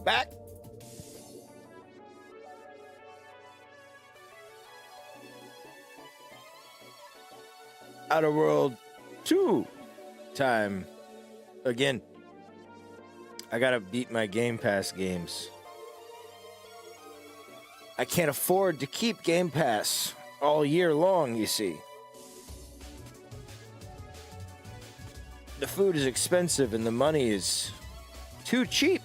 Back. Outer World 2 time again. I gotta beat my Game Pass games. I can't afford to keep Game Pass all year long, you see. The food is expensive and the money is too cheap.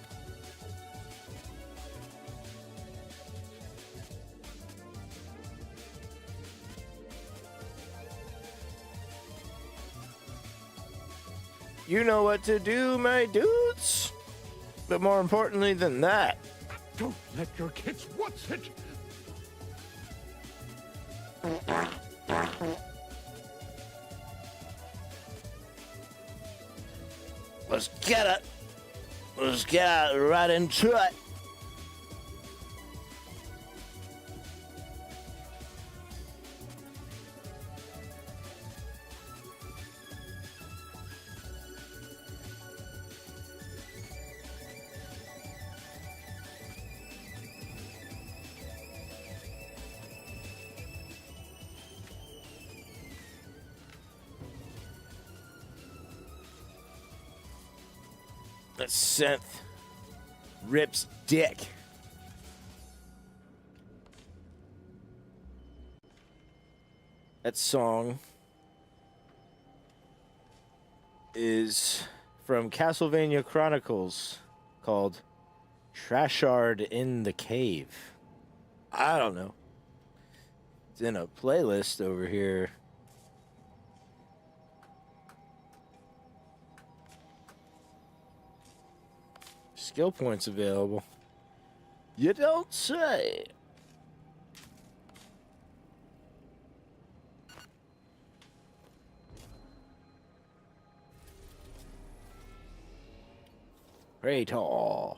You know what to do, my dudes. But more importantly than that, Don't let your kids watch it! let's get it. Let's get right into it. That synth rips dick. That song is from Castlevania Chronicles called Trashard in the Cave. I don't know. It's in a playlist over here. Skill points available. You don't say. Praetor.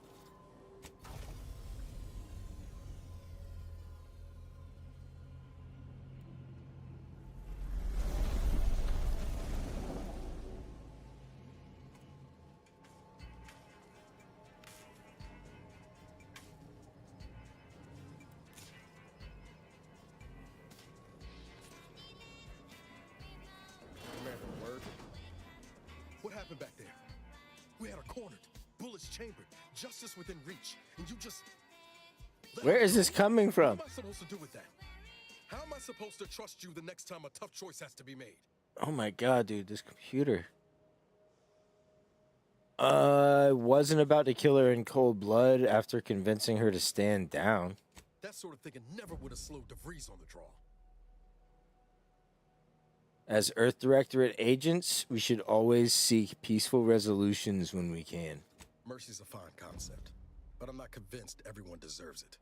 What happened back there? We had her cornered, bullets chambered, justice within reach, and you just... Where is this coming from? What am I supposed to do with that? How am I supposed to trust you the next time a tough choice has to be made? Oh my god, dude, this computer. I wasn't about to kill her in cold blood after convincing her to stand down. That sort of thinking never would have slowed DeVries on the draw. As Earth Directorate agents, we should always seek peaceful resolutions when we can. Mercy's a fine concept, but I'm not convinced everyone deserves it.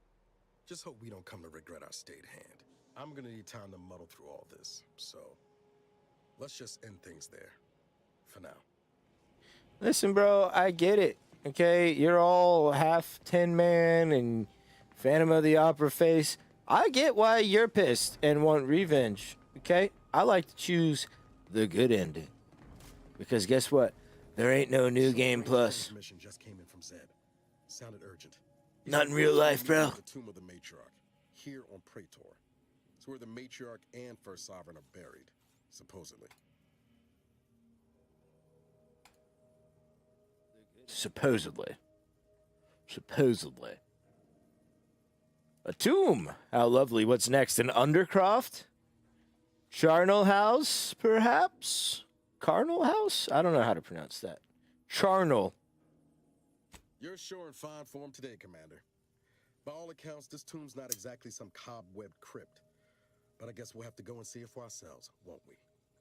Just hope we don't come to regret our state hand. I'm gonna need time to muddle through all this, so let's just end things there. For now. Listen, bro, I get it. Okay, you're all half Tin Man and Phantom of the Opera face. I get why you're pissed and want revenge. Okay, I like to choose the good ending because guess what? There ain't no new game plus. Mission just came in from Zeb. Sounded urgent. Not in real life, bro. The tomb of the matriarch here on Praetor. It's where the matriarch and first sovereign are buried, supposedly. Supposedly. A tomb. How lovely. What's next? An Undercroft? Charnel House, perhaps? Carnal House? I don't know how to pronounce that. Charnel. You're sure in fine form today, Commander. By all accounts, this tomb's not exactly some cobweb crypt. But I guess we'll have to go and see it for ourselves, won't we?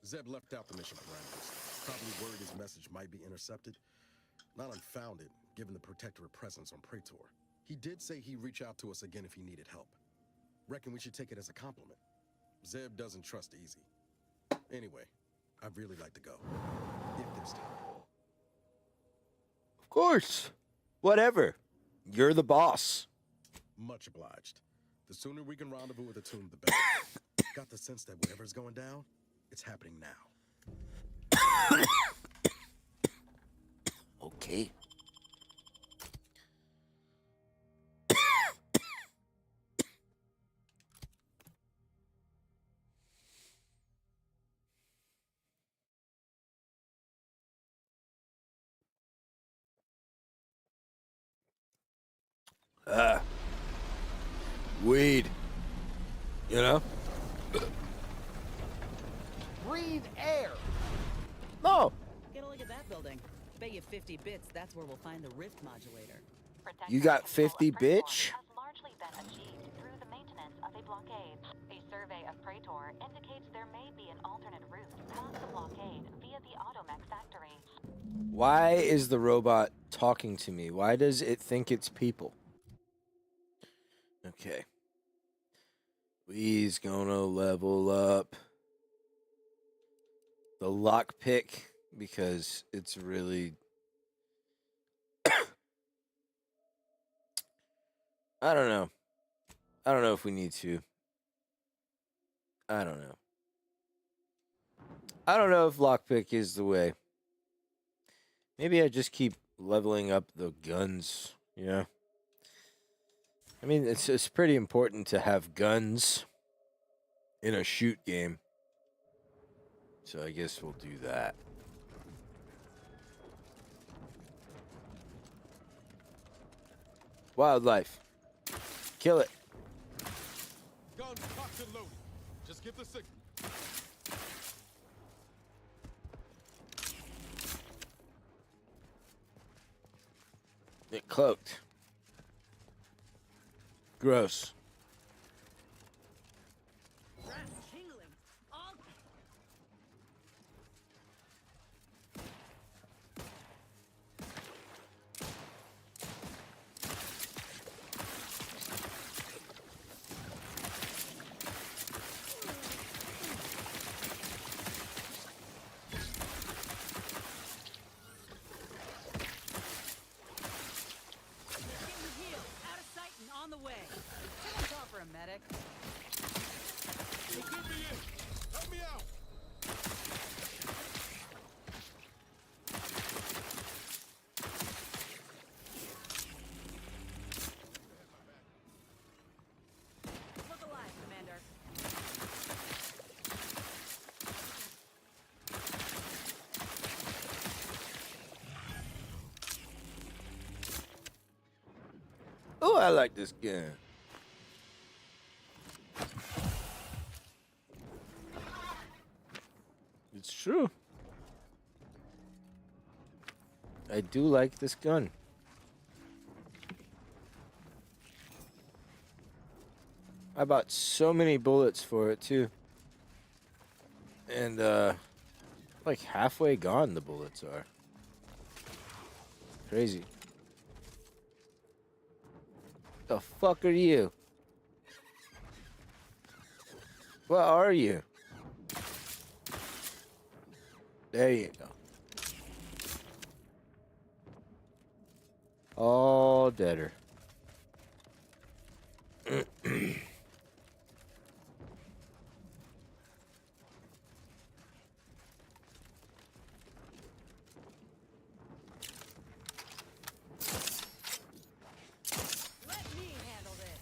Zeb left out the mission parameters. Probably worried his message might be intercepted. Not unfounded, given the protectorate presence on Praetor. He did say he'd reach out to us again if he needed help. Reckon we should take it as a compliment. Zeb doesn't trust easy. Anyway, I'd really like to go. If there's time. Of course. Whatever. You're the boss. Much obliged. The sooner we can rendezvous with the tomb, the better. Got the sense that whatever's going down, it's happening now. Okay. Weed. You know? Breathe air. No. Get a look at that building. Bet you 50 bits that's where we'll find the rift modulator. You got 50, bitch? Has largely been achieved through the maintenance of a blockade. A survey of Praetor indicates there may be an alternate route past the blockade via the Automech factory. Why is the robot talking to me? Why does it think it's people? Okay. We's gonna level up the lockpick because it's really... I don't know. I don't know if we need to. I don't know. I don't know if lockpick is the way. Maybe I just keep leveling up the guns, you know? I mean, it's pretty important to have guns in a shoot game. So I guess we'll do that. Wildlife. Kill it. Guns cocked and loaded. Just give the signal. Get cloaked. Gross. Grass tingling. All getting healed. Out of sight and on the way. Someone call for a medic. You give me in. Help me out. Look alive, Commander. Oh, I like this gun. It's true. I do like this gun. I bought so many bullets for it too. And like halfway gone the bullets are. Crazy. The fuck are you? What are you? There you go. All deader. Let me handle this.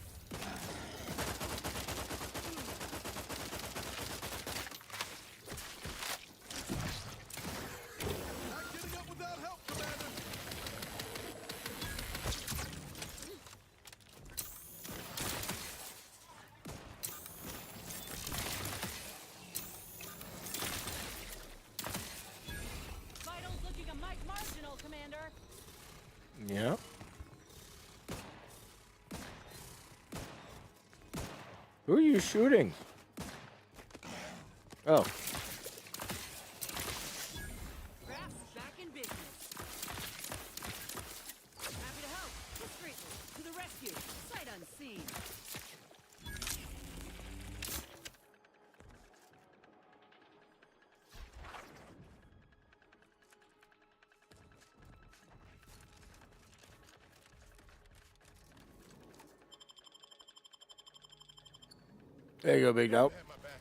Not getting up without help, Commander. Vitals looking a mite marginal, Commander. Yeah. Who are you shooting? Oh. Crafts back in business. Happy to help. Discreetly. To the rescue. Sight unseen. There you go, big dog. Have my back.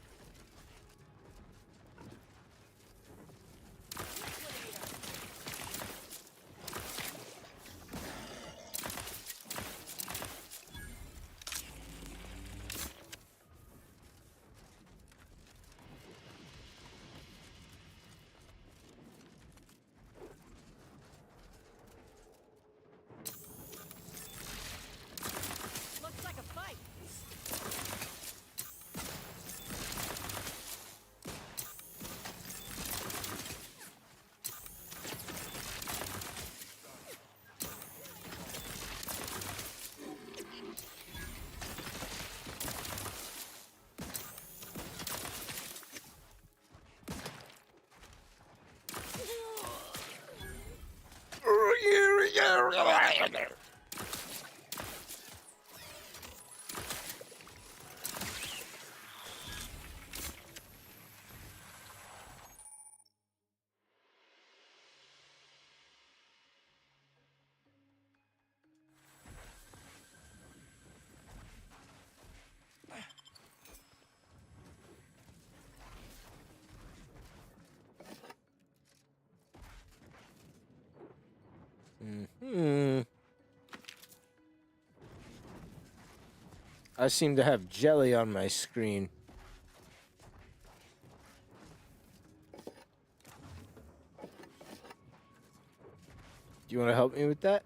I seem to have jelly on my screen. Do you want to help me with that?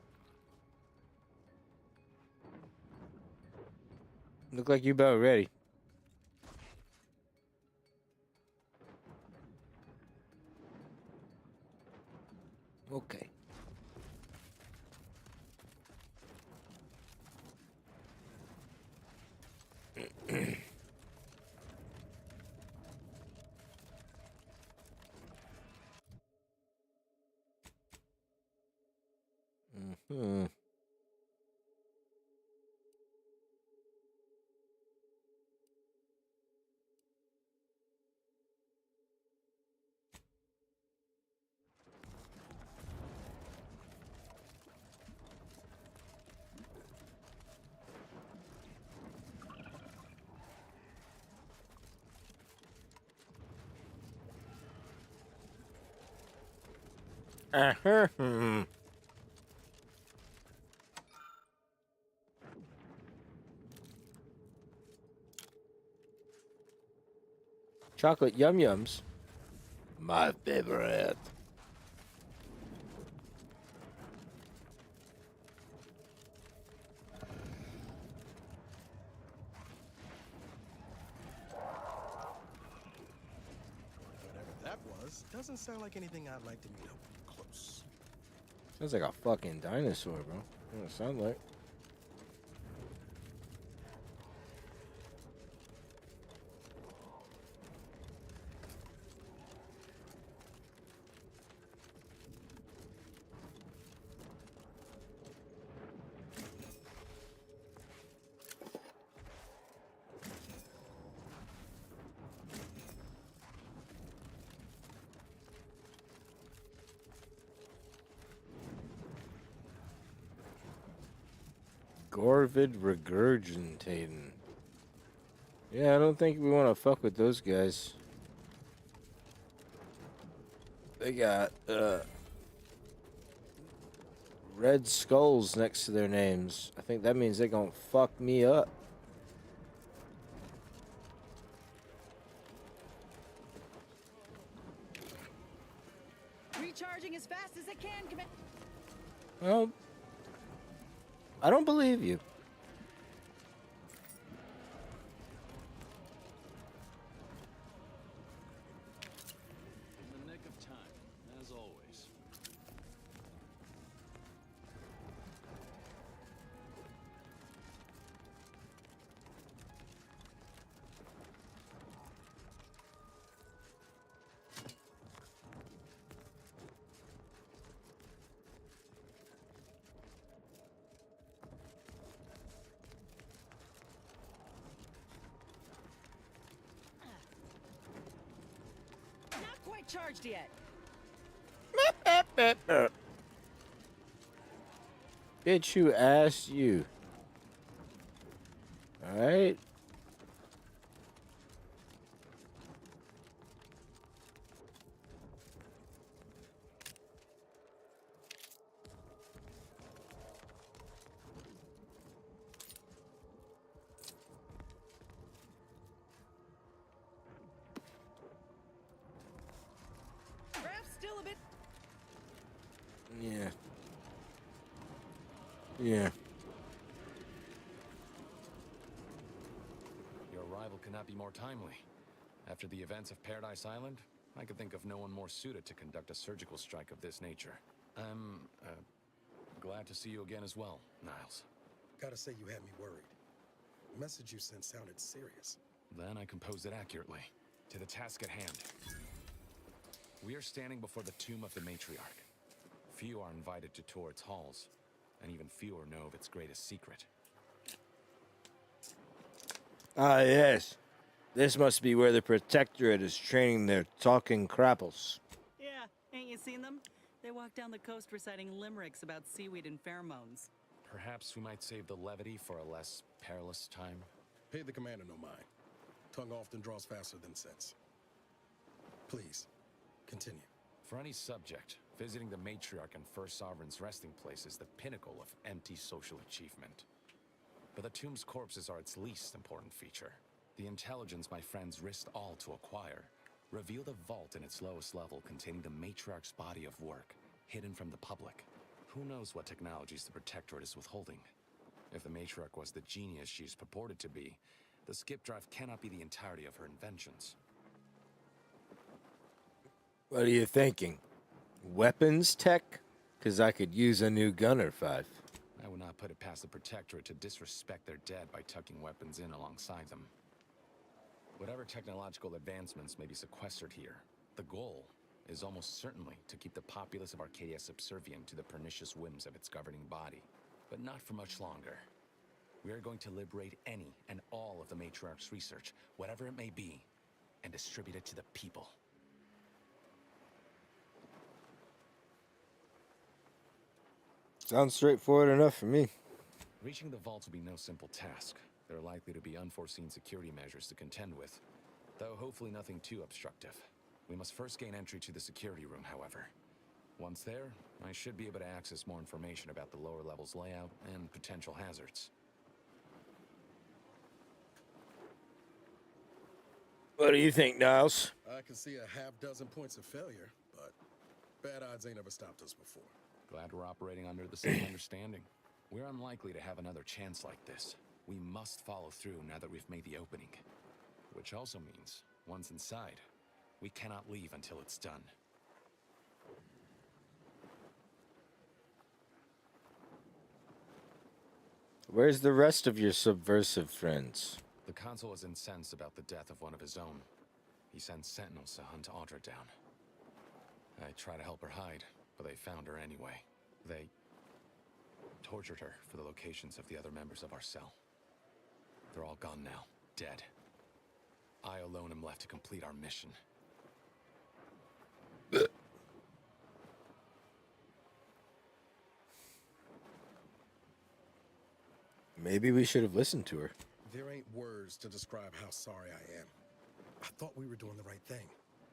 Look like you about ready. Okay. Hmm. Uh-huh. Chocolate yum yums. My favorite. Whatever that was, doesn't sound like anything I'd like to meet up close. Sounds like a fucking dinosaur, bro. What does it sound like? Gorvid regurgitating. Yeah, I don't think we want to fuck with those guys. They got red skulls next to their names. I think that means they're gonna fuck me up. Recharging as fast as I can, Commander. Well, I don't believe you. In the nick of time, as always. Not quite charged yet. Bitch, who asked you? Alright? Raft's still a bit. Yeah. Yeah. Your arrival could not be more timely. After the events of Paradise Island, I could think of no one more suited to conduct a surgical strike of this nature. I'm, glad to see you again as well, Niles. Gotta say, you had me worried. The message you sent sounded serious. Then I composed it accurately. To the task at hand. We are standing before the tomb of the matriarch. Few are invited to tour its halls. and even fewer know of its greatest secret. Ah, yes. This must be where the Protectorate is training their talking crapples. Yeah, ain't you seen them? They walk down the coast reciting limericks about seaweed and pheromones. Perhaps we might save the levity for a less perilous time. Pay the commander no mind. Tongue often draws faster than sense. Please, continue. For any subject, visiting the matriarch and First Sovereign's resting place is the pinnacle of anti-social achievement. But the tomb's corpses are its least important feature. The intelligence my friends risked all to acquire revealed a vault in its lowest level containing the matriarch's body of work, hidden from the public. Who knows what technologies the Protectorate is withholding? If the matriarch was the genius she's purported to be, the skip drive cannot be the entirety of her inventions. What are you thinking? Weapons tech? Because I could use a new gun or five. I would not put it past the Protectorate to disrespect their dead by tucking weapons in alongside them. Whatever technological advancements may be sequestered here, the goal is almost certainly to keep the populace of Arcadia subservient to the pernicious whims of its governing body. But not for much longer. We are going to liberate any and all of the Matriarch's research, whatever it may be, and distribute it to the people. Sounds straightforward enough for me. Reaching the vault will be no simple task. There are likely to be unforeseen security measures to contend with, though hopefully nothing too obstructive. We must first gain entry to the security room, however. Once there, I should be able to access more information about the lower level's layout and potential hazards. What do you think, Niles? I can see a half dozen points of failure, but bad odds ain't ever stopped us before. Glad we're operating under the same understanding. We're unlikely to have another chance like this. We must follow through now that we've made the opening. Which also means, once inside, we cannot leave until it's done. Where's the rest of your subversive friends? The consul is incensed about the death of one of his own. He sends sentinels to hunt Audra down. I try to help her hide, but they found her anyway. They tortured her for the locations of the other members of our cell. They're all gone now, dead. I alone am left to complete our mission. Maybe we should have listened to her. There ain't words to describe how sorry I am. I thought we were doing the right thing.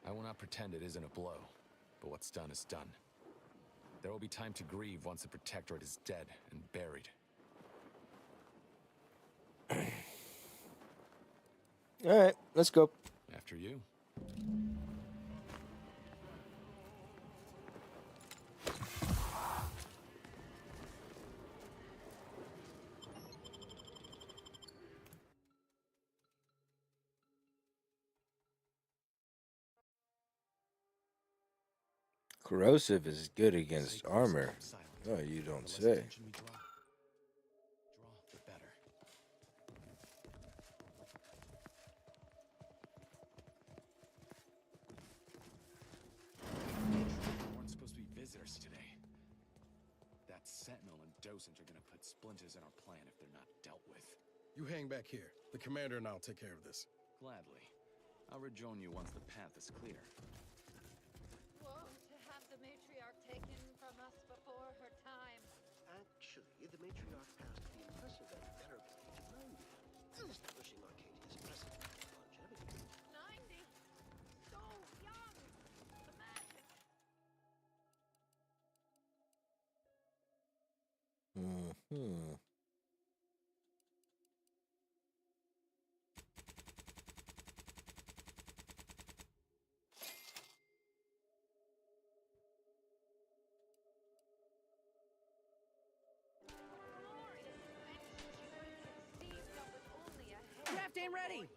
I will not pretend it isn't a blow, but what's done is done. There will be time to grieve once the Protectorate is dead and buried. All right, let's go. After you. Corrosive is good against armor. Oh, you don't say. The better. There weren't supposed to be visitors today. That sentinel and docent are gonna put splinters in our plan if they're not dealt with. You hang back here. The commander and I'll take care of this. Gladly. I'll rejoin you once the path is clear. Woe to have the matriarch taken from us before her time. Actually, the matriarch passed the impressive and venerable age of 90, establishing Arcadia's present longevity. 90? So young! The magic! Hmm. Draft ain't ready!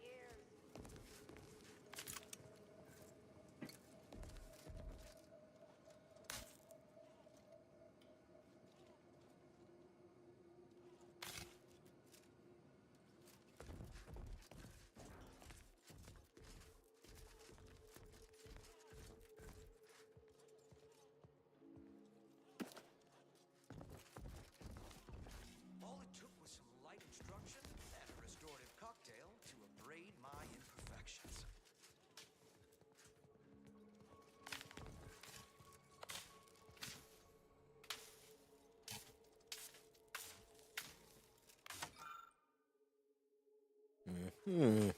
Hmm.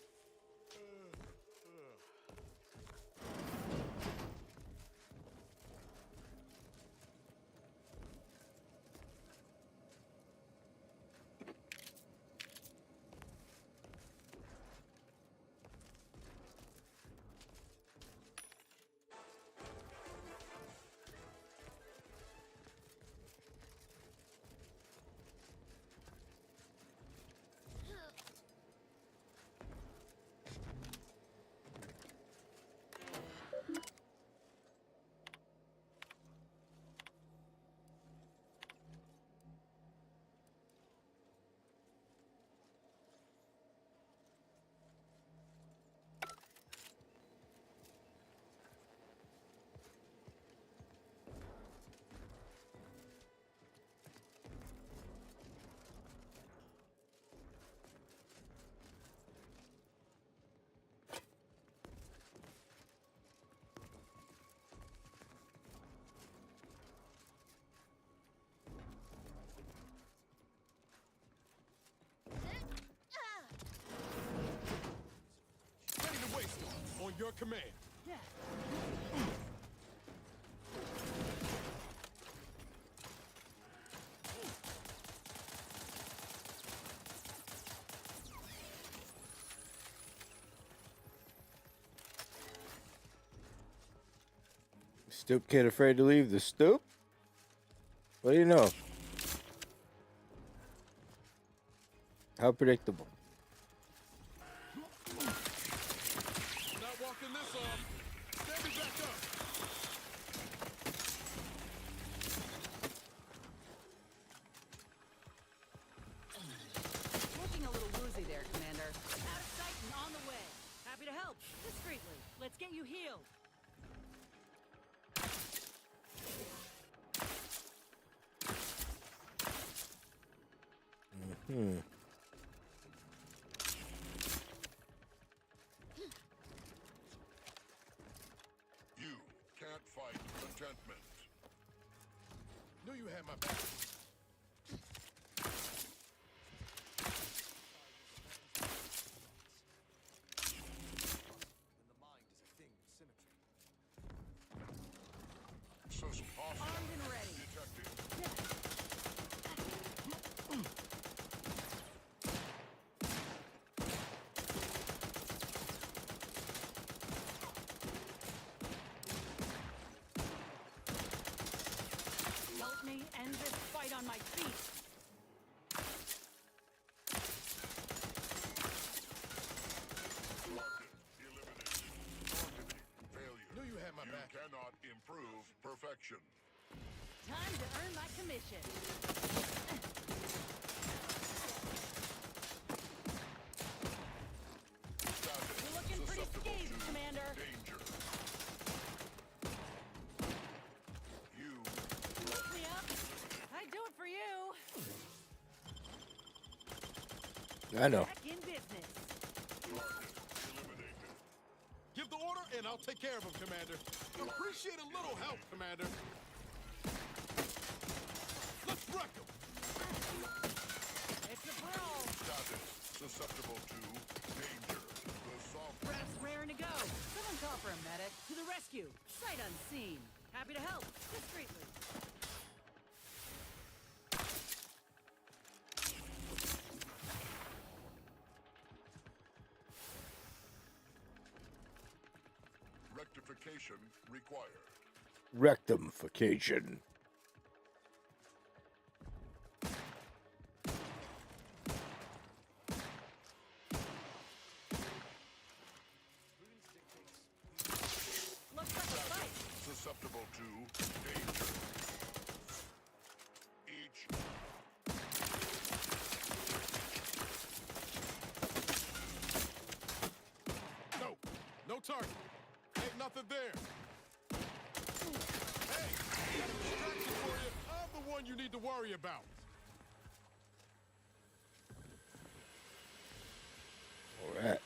Ready to waste it. On your command. Stoop kid afraid to leave the stoop? What do you know? How predictable. Not walking this off. Stand me back up. Looking a little woozy there, Commander. Out of sight and on the way. Happy to help. Discreetly. Let's get you healed. Hmm. You can't fight contentment. Knew you had my back. Armed and ready. Help me end this fight on my feet. Knew you had my back. Cannot improve perfection. Time to earn my commission. You're looking pretty scathed, Commander. Danger. You Look me up. I'd do it for you. I know. Back in business. eliminated. Give the order and I'll take care of him, Commander. Appreciate a little help, Commander. Let's wreck him. It's a brawl. Status susceptible to danger. The soft Reps raring to go. Someone call for a medic. To the rescue. Sight unseen. Happy to help. Discreetly. rectification required. Rectification. Looks like a fight. Susceptible to danger. Each no target. Ain't nothing there. Hey, got a distraction for you. I'm the one you need to worry about. All right.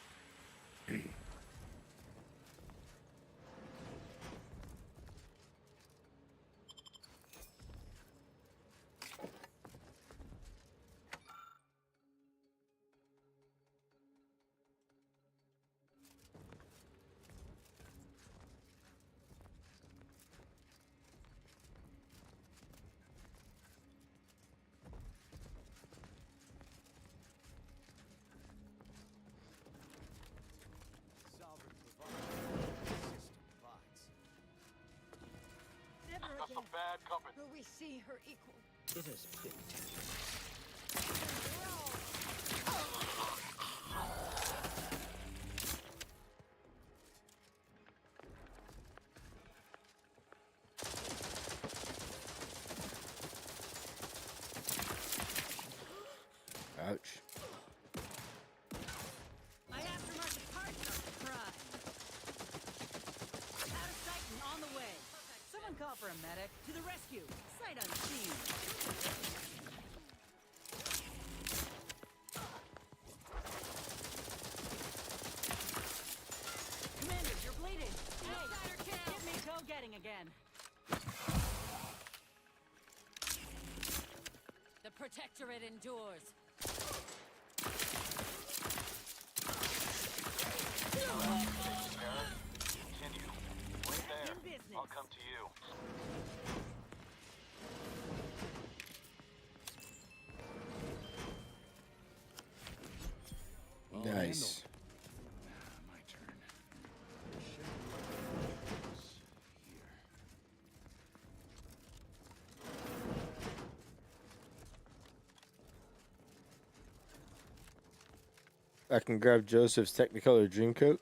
bad company. Will we see her equal? It has been tempting. Ouch. My aftermarket parts are prime. Out of sight and on the way. Someone call for a medic. To the rescue. Sight unseen. Commander, you're bleeding. Hey, get me go-getting again. The Protectorate endures. Continue. Wait there. In business. I'll come to you. Well Nice. handled. My turn. Here. I can grab Joseph's Technicolor Dreamcoat.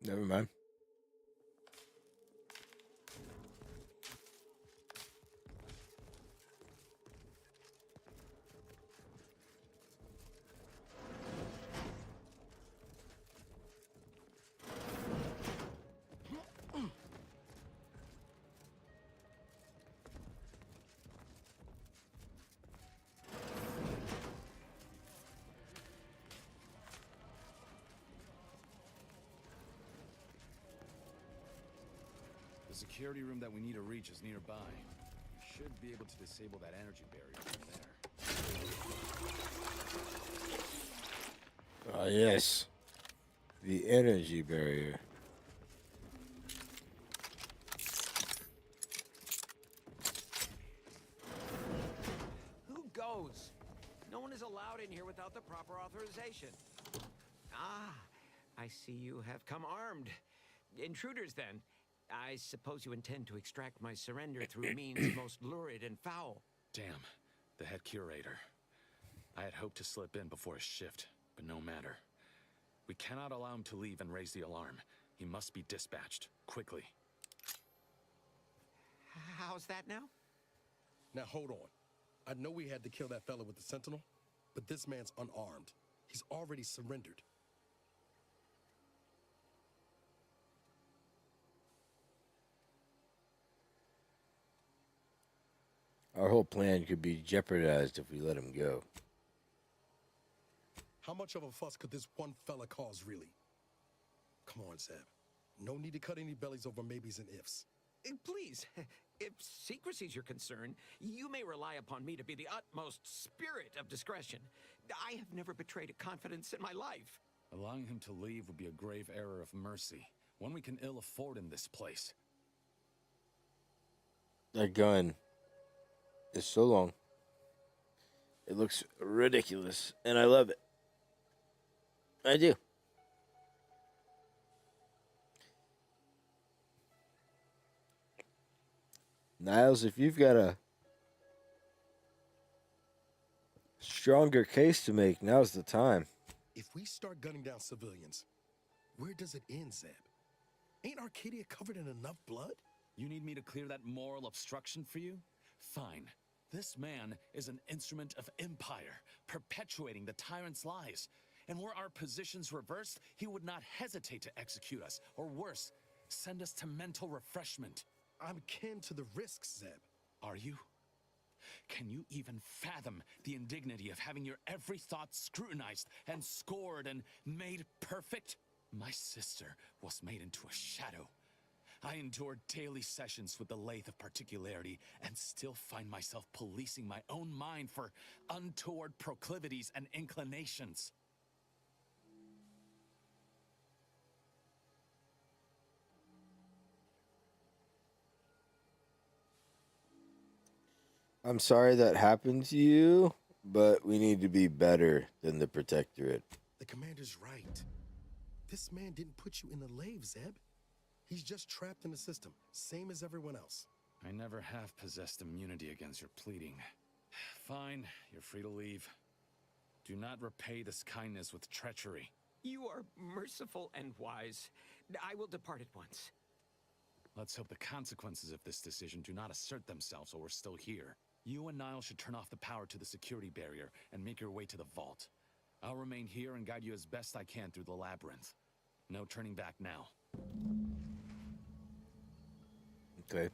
Never mind. The security room that we need to reach is nearby. We should be able to disable that energy barrier from there. Ah, yes. The energy barrier. Who goes? No one is allowed in here without the proper authorization. Ah, I see you have come armed. Intruders, then. I suppose you intend to extract my surrender through means most lurid and foul. Damn, the head curator. I had hoped to slip in before his shift, but no matter. We cannot allow him to leave and raise the alarm. He must be dispatched, quickly. How's that now? Now hold on. I know we had to kill that fella with the Sentinel, but this man's unarmed. He's already surrendered. Our whole plan could be jeopardized if we let him go. How much of a fuss could this one fella cause, really? Come on, Zeb. No need to cut any bellies over maybes and ifs. Please, if secrecy's your concern, you may rely upon me to be the utmost spirit of discretion. I have never betrayed a confidence in my life. Allowing him to leave would be a grave error of mercy, one we can ill afford in this place. That gun is so long. It looks ridiculous, and I love it. I do. Niles, if you've got a stronger case to make, now's the time. If we start gunning down civilians, where does it end, Zeb? Ain't Arcadia covered in enough blood? You need me to clear that moral obstruction for you? Fine. This man is an instrument of empire, perpetuating the tyrant's lies. And were our positions reversed, he would not hesitate to execute us, or worse, send us to mental refreshment. I'm kin to the risks, Zeb. Are you? Can you even fathom the indignity of having your every thought scrutinized and scored and made perfect? My sister was made into a shadow. I endured daily sessions with the lathe of particularity and still find myself policing my own mind for untoward proclivities and inclinations. I'm sorry that happened to you, but we need to be better than the Protectorate. The commander's right. This man didn't put you in the lathe, Zeb. He's just trapped in the system, same as everyone else. I never have possessed immunity against your pleading. Fine, you're free to leave. Do not repay this kindness with treachery. You are merciful and wise. I will depart at once. Let's hope the consequences of this decision do not assert themselves while we're still here. You and Niall should turn off the power to the security barrier and make your way to the vault. I'll remain here and guide you as best I can through the labyrinth. No turning back now. Okay.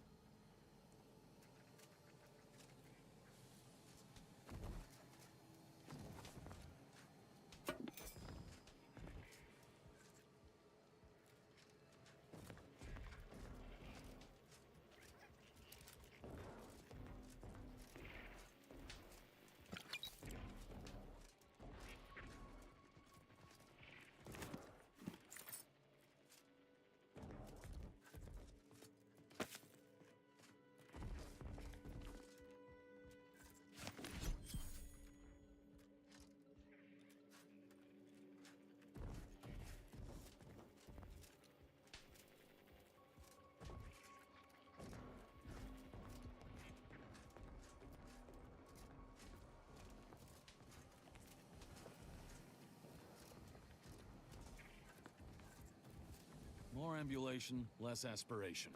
More ambulation, less aspiration.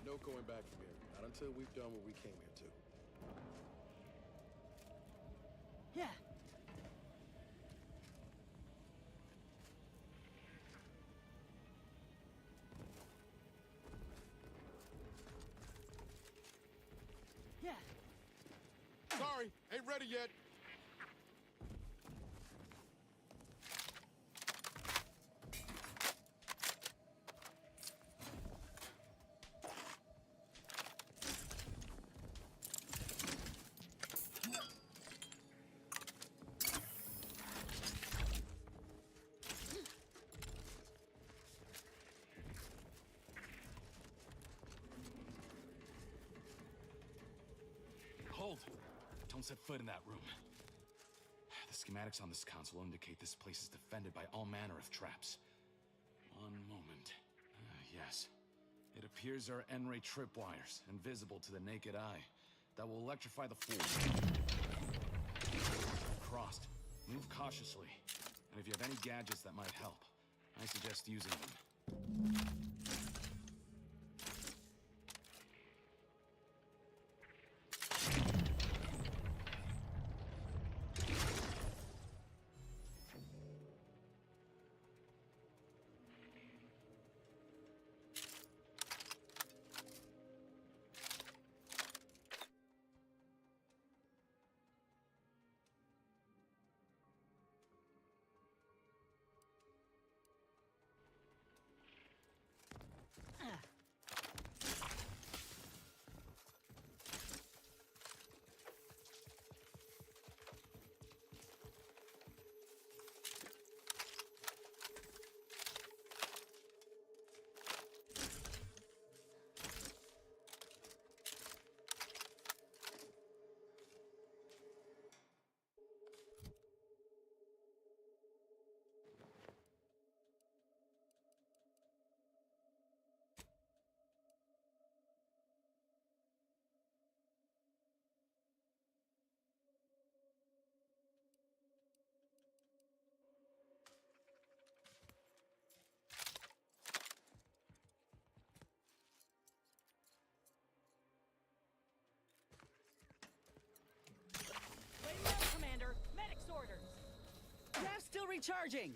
No going back from here. Not until we've done what we came here to. Yeah. Yeah. Sorry, ain't ready yet. Hold! Don't set foot in that room. The schematics on this console indicate this place is defended by all manner of traps. One moment. Yes. It appears there are N-ray tripwires, invisible to the naked eye, that will electrify the floor. Crossed. Move cautiously. And if you have any gadgets that might help, I suggest using them. Waiting up, Commander. Medic's orders. Gas still recharging.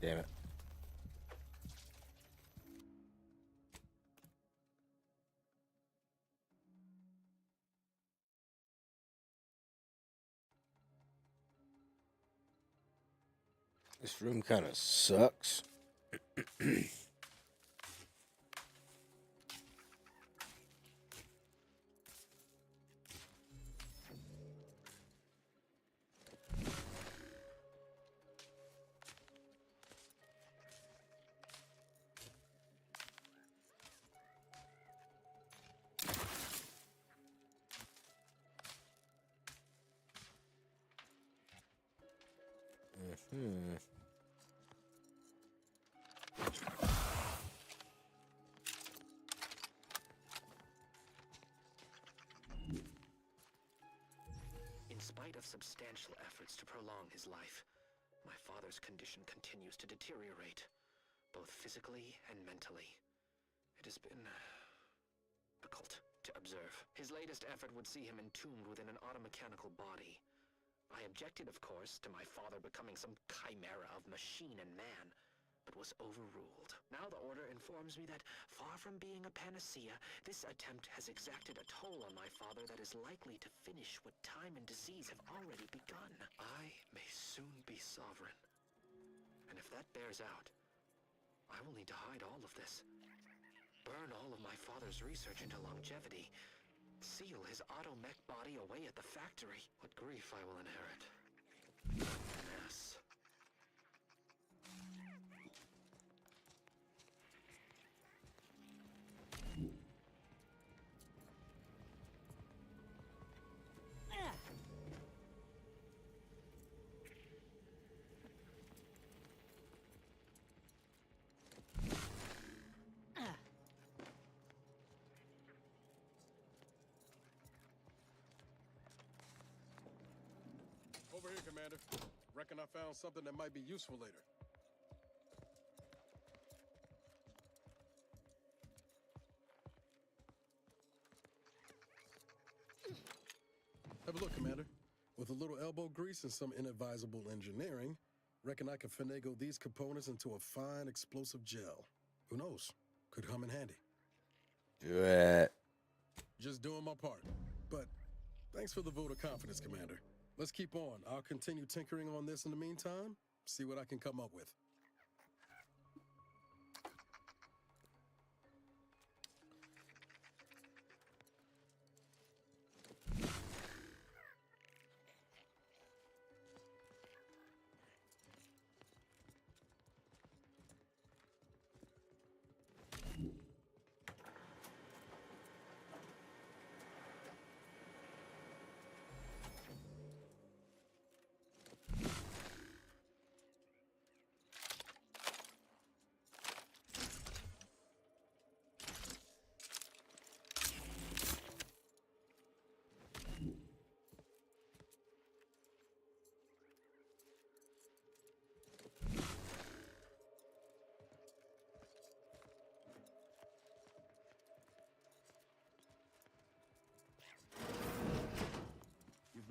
Damn it. This room kind of sucks. Hmm. In spite of substantial efforts to prolong his life, my father's condition continues to deteriorate, both physically and mentally. It has been difficult to observe. His latest effort would see him entombed within an automechanical body. I objected, of course, to my father becoming some chimera of machine and man, but was overruled. Now the Order informs me that, far from being a panacea, this attempt has exacted a toll on my father that is likely to finish what time and disease have already begun. I may soon be sovereign. And if that bears out, I will need to hide all of this. Burn all of my father's research into longevity. Seal his auto-mech body away at the factory. What grief I will inherit. Mess. Over here, Commander. Reckon I found something that might be useful later. Have a look, Commander. With a little elbow grease and some inadvisable engineering, reckon I can finagle these components into a fine explosive gel. Who knows? Could come in handy. Do it. Just doing my part. But thanks for the vote of confidence, Commander. Let's keep on. I'll continue tinkering on this in the meantime, see what I can come up with.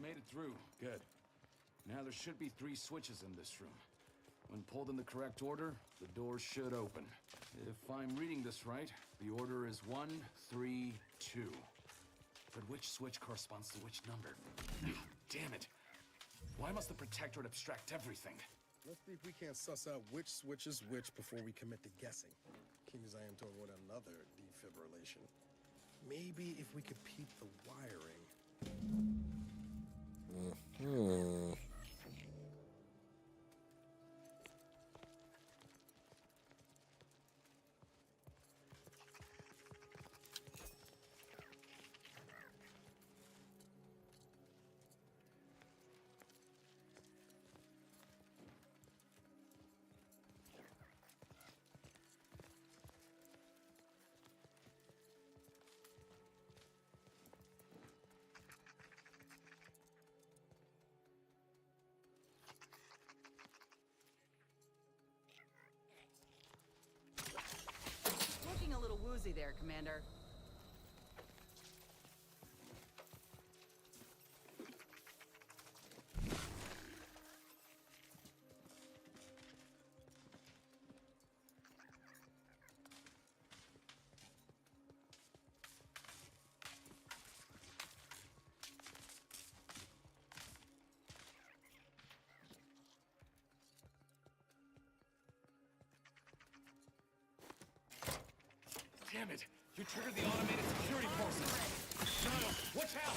Made it through. Good. Now there should be 3 switches in this room. When pulled in the correct order, the doors should open. If I'm reading this right, the order is 1, 3, 2. But which switch corresponds to which number? Damn it! Why must the Protectorate abstract everything? Let's see if we can't suss out which switch is which before we commit to guessing. Keen as I am to avoid another defibrillation. Maybe if we could peep the wiring. Hmm. Looking a little woozy there, Commander. Damn it! You triggered the automated security forces! Niles, watch out!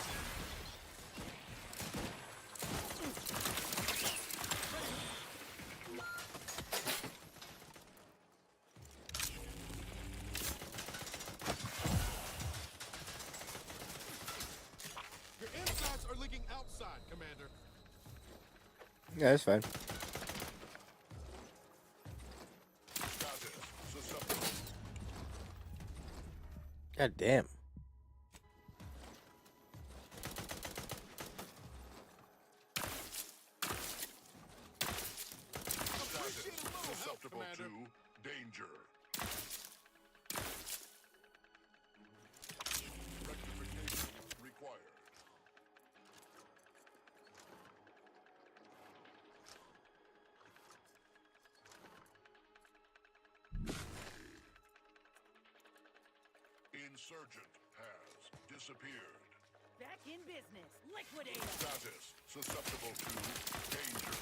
Your insides are leaking outside, Commander. Yeah, that's fine. Status susceptible. God damn. Status susceptible to danger. Rectification required. Insurgent has disappeared. Back in business. Liquidate 'em. Status susceptible to danger.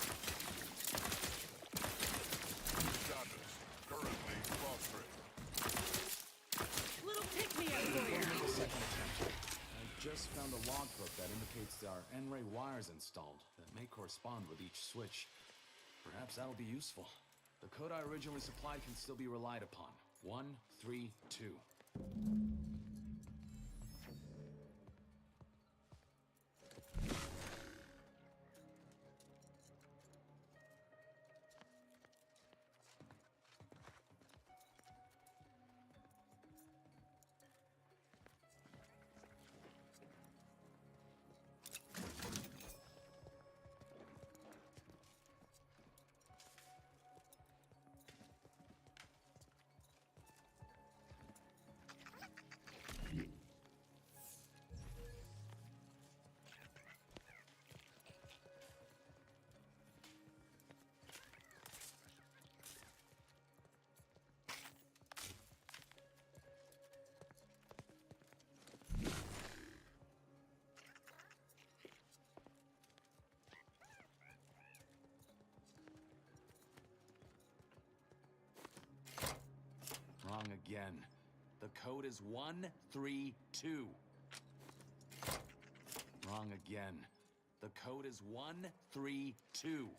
Status currently prostrate. Little pick-me-up for you. The second attempt. I just found a logbook that indicates there are N-ray wires installed that may correspond with each switch. Perhaps that'll be useful. The code I originally supplied can still be relied upon. 132. Wrong again. The code is 132. Wrong again. The code is 132.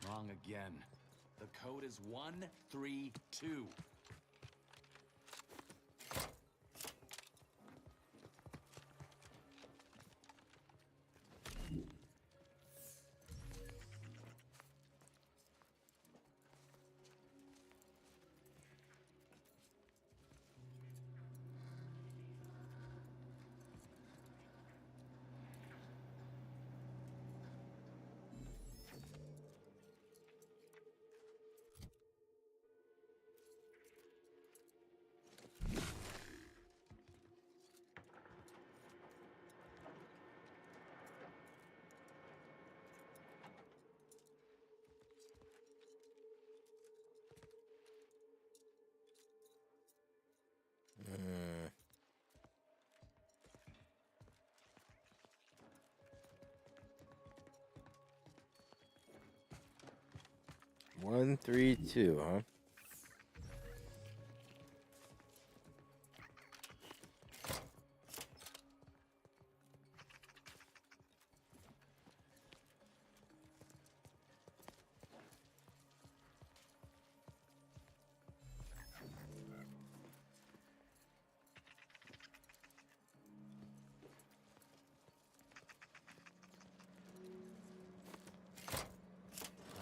Wrong again. The code is 132. Mm. One, 3, 2, huh?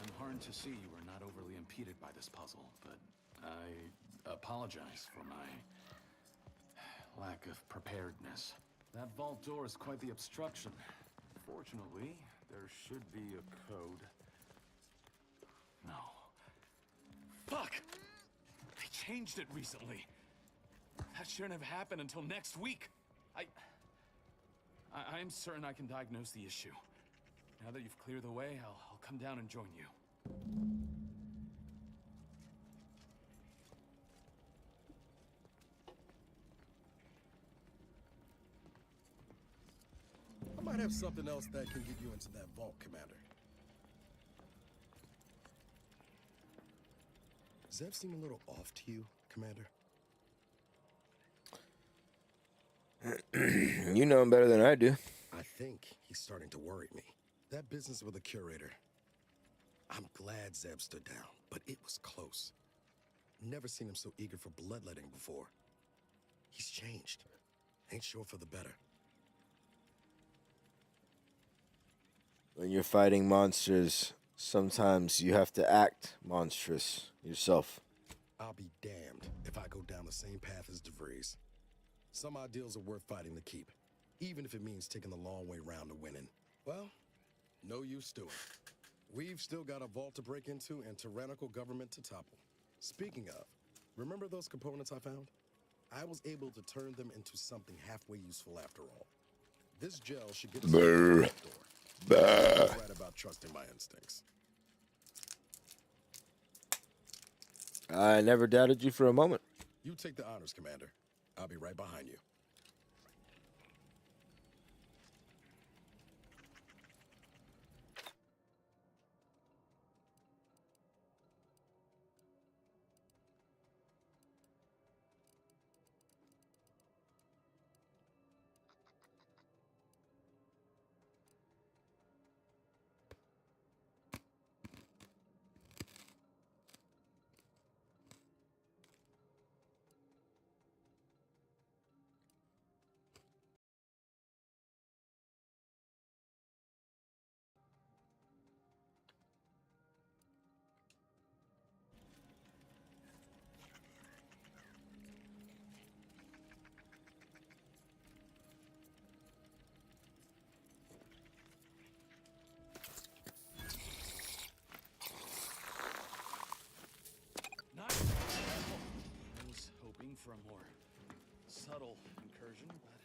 I'm heartened to see you are not overly impeded by this puzzle, but I apologize for my lack of preparedness. That vault door is quite the obstruction. Fortunately, there should be a code. No. Fuck! They changed it recently. That shouldn't have happened until next week. I'm certain I can diagnose the issue. Now that you've cleared the way, I'll I'll come down and join you. I might have something else that can get you into that vault, Commander. Does that seem a little off to you, Commander? You know him better than I do. I think he's starting to worry me. That business with the curator. I'm glad Zeb stood down, but it was close. Never seen him so eager for bloodletting before. He's changed. Ain't sure for the better. When you're fighting monsters, sometimes you have to act monstrous yourself. I'll be damned if I go down the same path as DeVries. Some ideals are worth fighting to keep, even if it means taking the long way round to winning. Well, no use to it. We've still got a vault to break into and tyrannical government to topple. Speaking of, remember those components I found? I was able to turn them into something halfway useful after all. This gel should get us through the vault door. I'm right about trusting my instincts. I never doubted you for a moment. You take the honors, Commander. I'll be right behind you. I was hoping for a more subtle incursion, but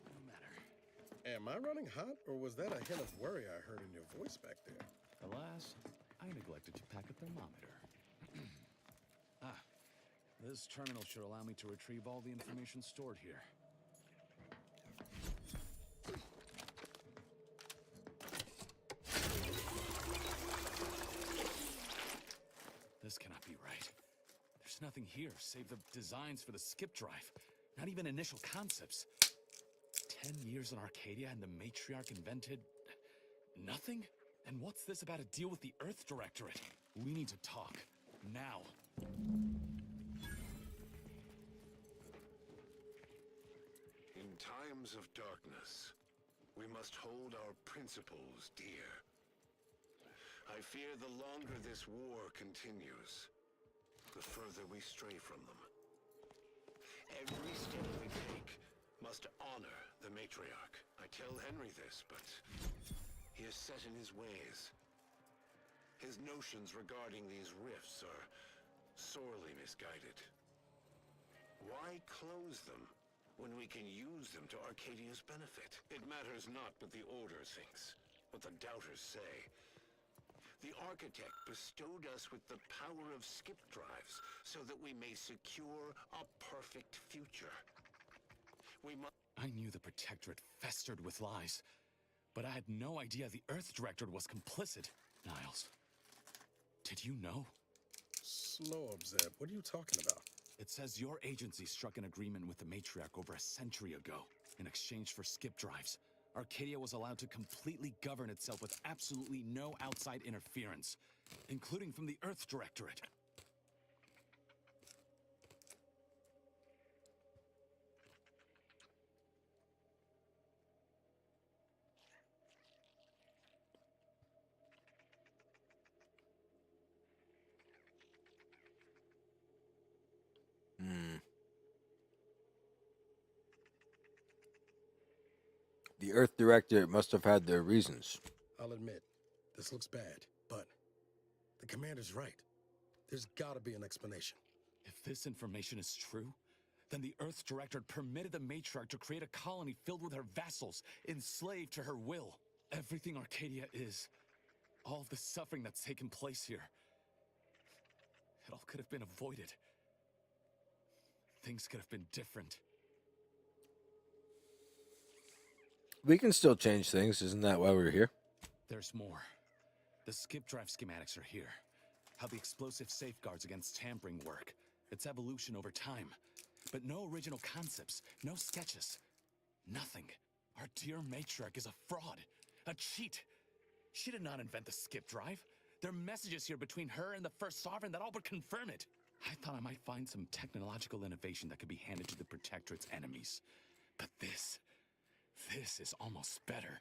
no matter. Am I running hot, or was that a hint of worry I heard in your voice back there? Alas, I neglected to pack a thermometer. This terminal should allow me to retrieve all the information stored here. This cannot be right. There's nothing here save the designs for the skip drive. Not even initial concepts. 10 years in Arcadia and the Matriarch invented... nothing? And what's this about a deal with the Earth Directorate? We need to talk. Now. In times of darkness, we must hold our principles dear. I fear the longer this war continues, the further we stray from them. Every step we take must honor the Matriarch. I tell Henry this, but he is set in his ways. His notions regarding these rifts are sorely misguided. Why close them when we can use them to Arcadia's benefit? It matters not what the Order thinks, what the Doubters say. The Architect bestowed us with the power of skip drives so that we may secure a perfect future. We must... I knew the Protectorate festered with lies, but I had no idea the Earth Directorate was complicit. Niles, did you know? Slow up, Zeb. What are you talking about? It says your agency struck an agreement with the Matriarch over a century ago in exchange for skip drives. Arcadia was allowed to completely govern itself with absolutely no outside interference, including from the Earth Directorate. The Earth Director must have had their reasons. I'll admit, this looks bad, but the commander's right. There's gotta be an explanation. If this information is true, then the Earth Directorate permitted the Matriarch to create a colony filled with her vassals, enslaved to her will. Everything Arcadia is All of the suffering that's taken place here. It all could have been avoided. Things could have been different. We can still change things. Isn't that why we're here? There's more. The skip drive schematics are here. How the explosive safeguards against tampering work. Its evolution over time. But no original concepts, no sketches. Nothing. Our dear matriarch is a fraud. A cheat. She did not invent the skip drive. There are messages here between her and the First Sovereign that all but confirm it. I thought I might find some technological innovation that could be handed to the Protectorate's enemies. But this is almost better.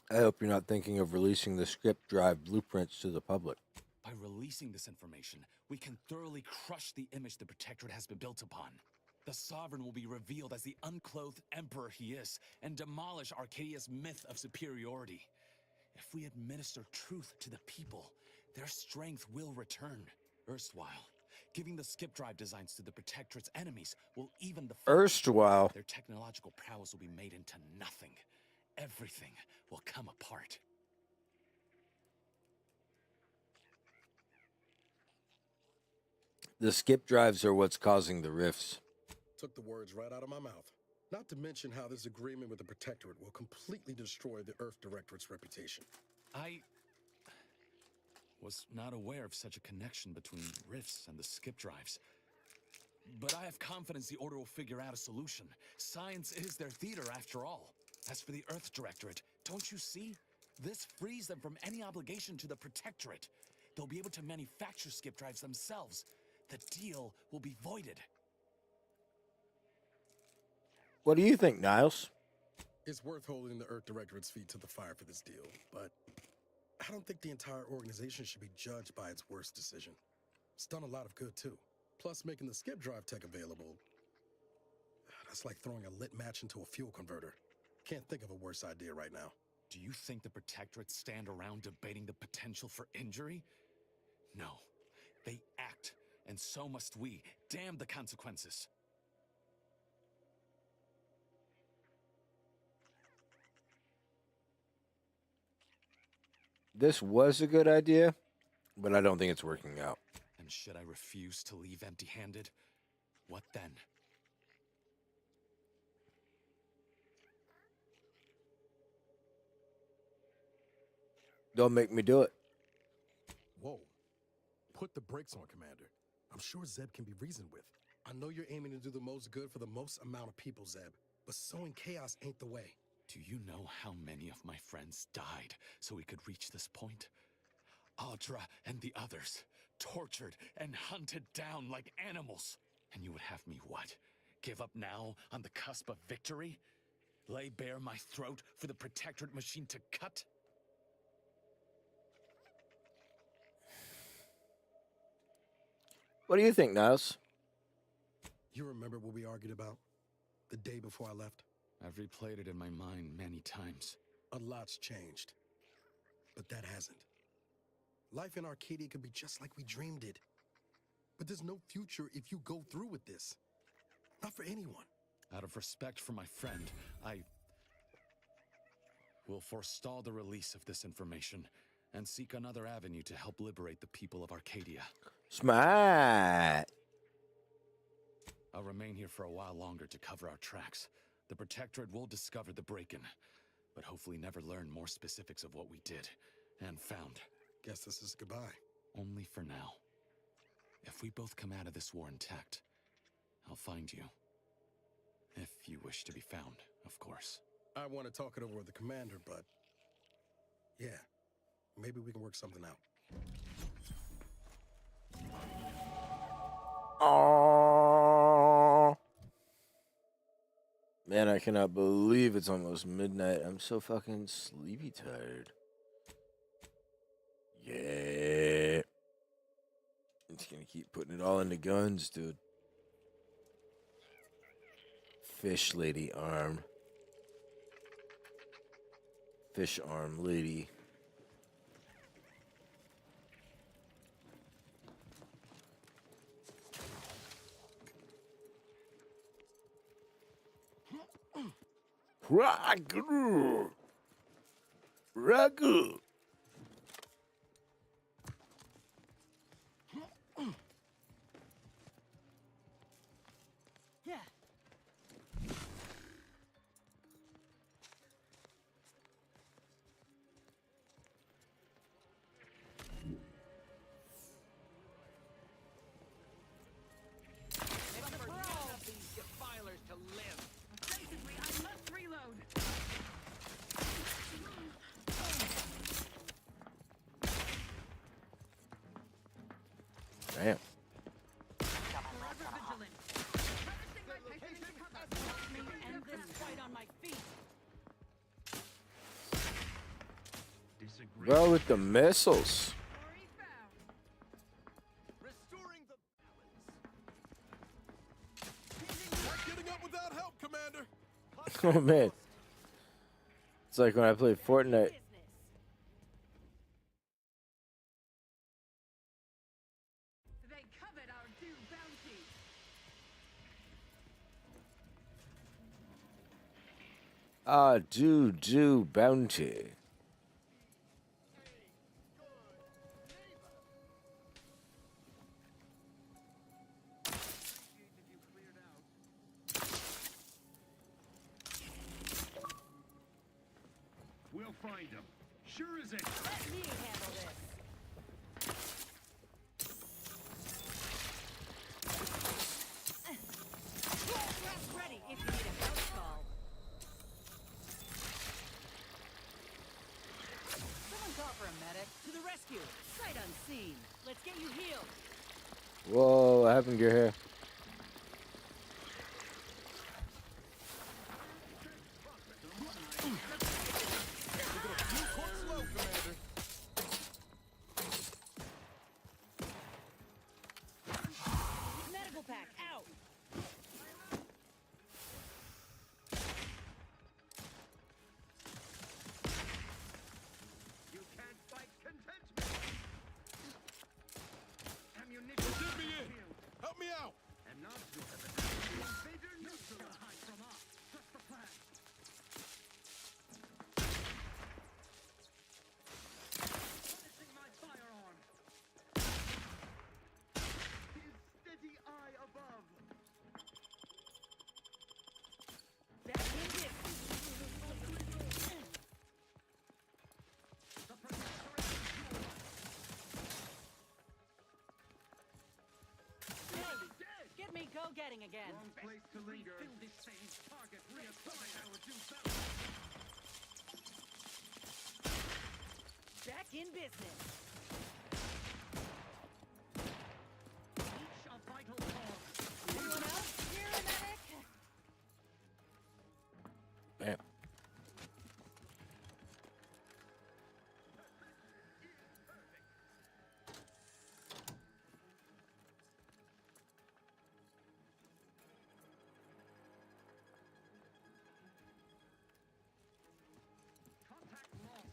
I hope you're not thinking of releasing the script drive blueprints to the public. By releasing this information, we can thoroughly crush the image the Protectorate has been built upon. The Sovereign will be revealed as the unclothed emperor he is, and demolish Arcadia's myth of superiority. If we administer truth to the people, their strength will return. Erstwhile, giving the skip drive designs to the Protectorate's enemies will even the Erstwhile. Their technological prowess will be made into nothing. Everything will come apart. The skip drives are what's causing the rifts. Took the words right out of my mouth. Not to mention how this agreement with the Protectorate will completely destroy the Earth Directorate's reputation. I was not aware of such a connection between rifts and the skip drives. But I have confidence the Order will figure out a solution. Science is their theater, after all. As for the Earth Directorate, don't you see? This frees them from any obligation to the Protectorate. They'll be able to manufacture skip drives themselves. The deal will be voided. What do you think, Niles? It's worth holding the Earth Directorate's feet to the fire for this deal, but I don't think the entire organization should be judged by its worst decision. It's done a lot of good, too. Plus, making the skip drive tech available, that's like throwing a lit match into a fuel converter. Can't think of a worse idea right now. Do you think the Protectorate stand around debating the potential for injury? No. They act, and so must we. Damn the consequences. This was a good idea, but I don't think it's working out. And should I refuse to leave empty-handed? What then? Don't make me do it. Whoa. Put the brakes on, Commander. I'm sure Zeb can be reasoned with. I know you're aiming to do the most good for the most amount of people, Zeb, but sowing chaos ain't the way. Do you know how many of my friends died so we could reach this point? Audra and the others, tortured and hunted down like animals. And you would have me what? Give up now on the cusp of victory? Lay bare my throat for the Protectorate machine to cut? What do you think, Niles? You remember what we argued about the day before I left? I've replayed it in my mind many times. A lot's changed, but that hasn't. Life in Arcadia could be just like we dreamed it. But there's no future if you go through with this. Not for anyone. Out of respect for my friend, I will forestall the release of this information and seek another avenue to help liberate the people of Arcadia. Smart. I'll remain here for a while longer to cover our tracks. The Protectorate will discover the break-in, but hopefully never learn more specifics of what we did and found. Guess this is goodbye. Only for now. If we both come out of this war intact, I'll find you. If you wish to be found, of course. I want to talk it over with the commander, but yeah, maybe we can work something out. Aww. Man, I cannot believe it's almost midnight. I'm so fucking sleepy tired. Yeah. I'm just gonna keep putting it all into guns, dude. Fish lady arm. Fish arm lady. Ragu. Ragu. Yeah. It's for none of these defilers to live. Basically, I must reload. Damn. Forever vigilant. Harvesting my patience helps me end this fight on my feet. Bro, with the missiles. Glory found. Restoring the balance. Not getting up without help, Commander. Oh man. It's like when I played Fortnite. Business. They covet our due bounty. Do bounty. We'll find him. Sure as it. Let me handle this. Press ready if you need a house call. Someone call for a medic. To the rescue. Sight unseen. Let's get you healed. Whoa, what happened to your hair? Slow, Commander. Medical pack out. You can't fight contentment. Ammunition. Get me in. Help me out. And not to have an invader neutralized. Hide from us. Trust the plan. Finishing my firearm. His steady eye above. Back in this. The protectorate is yours. Hey, get me go-getting again. Wrong place to linger. Refill this same target. Reassign our due balance. Back in business. Each a vital cause. Anyone else? Here, a medic? Damn. Contact lost.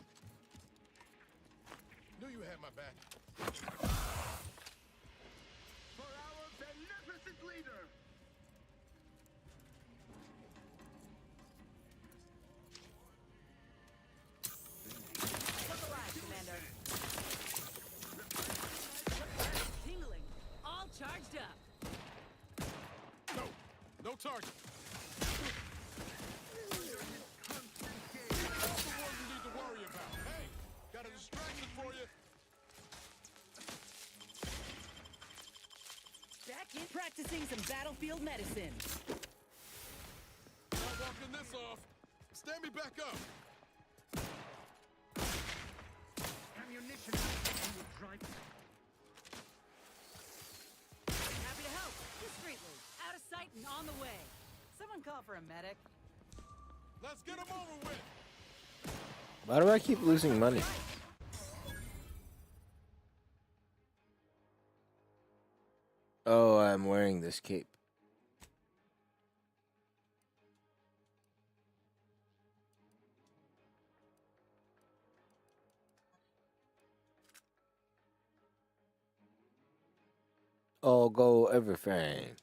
Knew you had my back. For our beneficent leader. Look alive, Commander. Tingling. All charged up. No. No target. That's the one you need to worry about. Hey, got a distraction for you. Back in practicing some battlefield medicine. Not walking this off. Stand me back up. Ammunition. You will drive. Happy to help. Discreetly. Out of sight and on the way. Someone call for a medic. Let's get him over with. Why do I keep losing money? Oh, I'm wearing this cape. All go everything.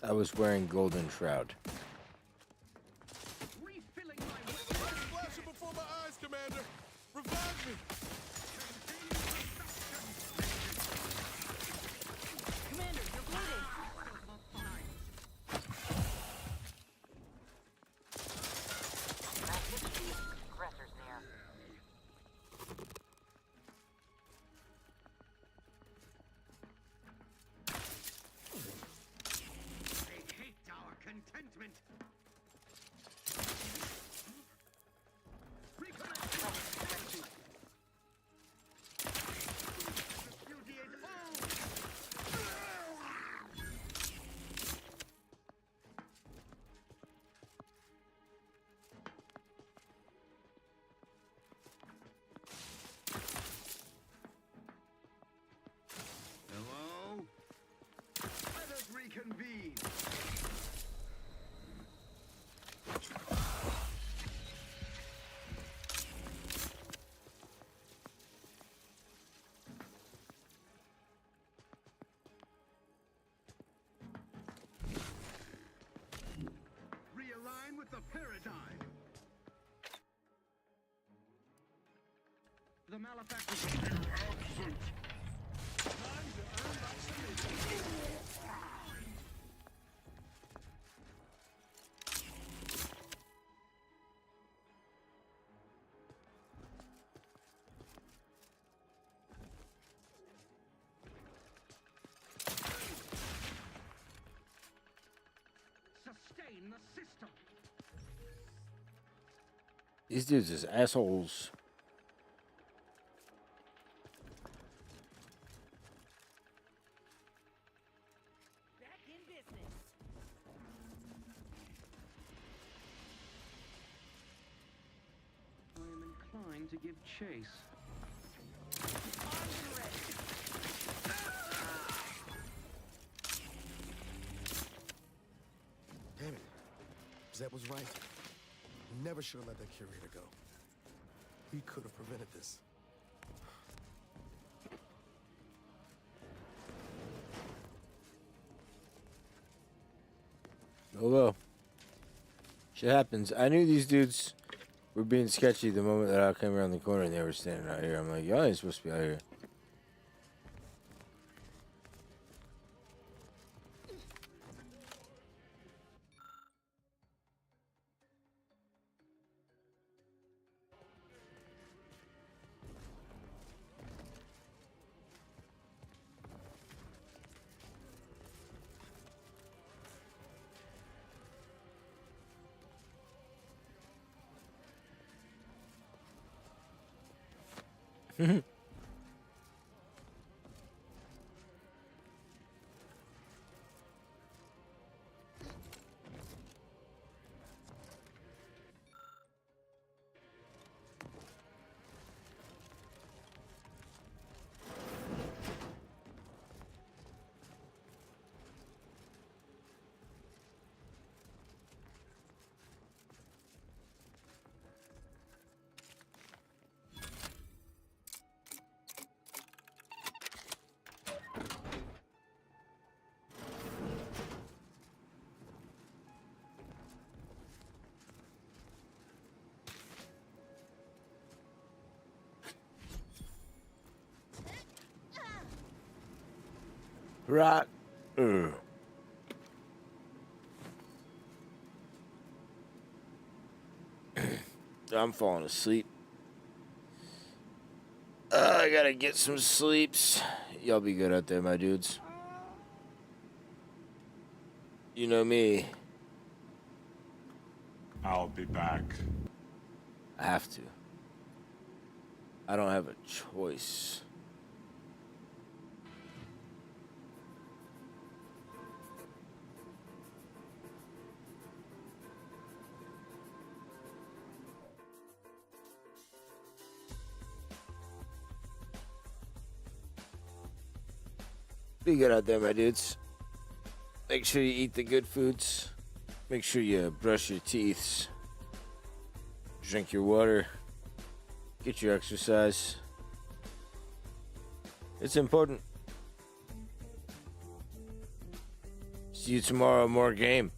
I was wearing golden shroud. Refilling my weapon. Flashing before my eyes, Commander. Revive me. Commander, you're bleeding. Aggressors near. They hate our contentment. Hello? Let us reconvene. Realign with the paradigm. The malefactor absent. Time to earn my submission. Sustain the system. These dudes is assholes. Back in business. I am inclined to give chase. Arms ready. Damn it. Zeb was right. We never should have let that curator go. We could have prevented this. Oh well. Shit happens. I knew these dudes were being sketchy the moment that I came around the corner and they were standing out here. I'm like, y'all ain't supposed to be out here. Right. I'm falling asleep. I gotta get some sleeps. Y'all be good out there, my dudes. You know me. I'll be back. I have to. I don't have a choice. Be good out there, my dudes. Make sure you eat the good foods. Make sure you brush your teeth. Drink your water. Get your exercise. It's important. See you tomorrow. More game.